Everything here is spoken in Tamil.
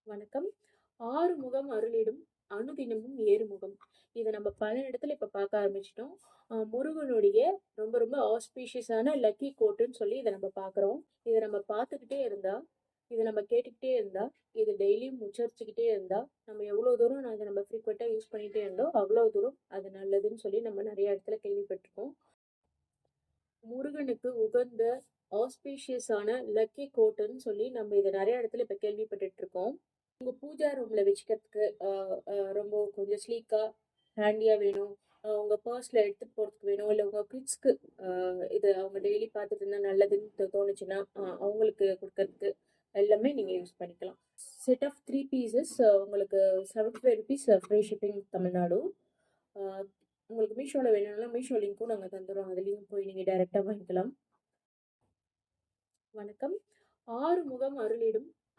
வணக்கம். ஆறுமுகம் அருளிடும் அனுதினமும் ஏறுமுகம். இத நம்ம பல இடத்துல இப்ப பார்க்க ஆரம்பிச்சுட்டோம். முருகனுடைய ரொம்ப ரொம்ப ஆஸ்பீஷியஸான லக்கி கோட்டுன்னு சொல்லி இத நம்ம பார்க்குறோம். இத நம்ம பார்த்துக்கிட்டே இருந்தா, இத நம்ம கேட்டுக்கிட்டே இருந்தா, இத டெய்லியும் உச்சரிச்சுக்கிட்டே இருந்தா, நம்ம எவ்வளோ தூரம் இத நம்ம ஃப்ரீக்வென்ட்டா யூஸ் பண்ணிட்டே இருந்தோம், அவ்வளோ தூரம் அது நல்லதுன்னு சொல்லி நம்ம நெறைய இடத்துல கேள்விப்பட்டுருக்கோம். முருகனுக்கு உகந்த ஆஸ்பீஷியஸான லக்கி கோட்டுன்னு சொல்லி நம்ம இத நெறைய இடத்துல இப்ப கேள்விப்பட்டுட்டு இருக்கோம். உங்க பூஜா ரூம்ல வச்சுக்கிறதுக்கு அ அ ரொம்ப கொஞ்சம் ஸ்லீக்கா, ஹேண்டியா வேணும். உங்க பர்ஸ்ல எடுத்துட்டு போறதுக்கு வேணும். இல்ல உங்க கிட்ஸ்க்கு இது அவங்க டெய்லி பார்த்துட்டு இருந்தா நல்லதுன்னு தோணுச்சுன்னா, அவங்களுக்கு குடுக்கறதுக்கு எல்லாமே நீங்க யூஸ் பண்ணிக்கலாம். செட் ஆஃப் 3 பீசஸ் உங்களுக்கு ₹75 ஃப்ரீ ஷிப்பிங் தமிழ்நாடு. அ உங்களுக்கு மீஷோல வேணும்னா மீஷோ லிங்க்கும் நாங்க தந்துர்றோம். அதுலயும் போய் நீங்க டைரக்ட்டா வாங்கிக்கலாம். வணக்கம். ஆறுமுகம் அருளிடும்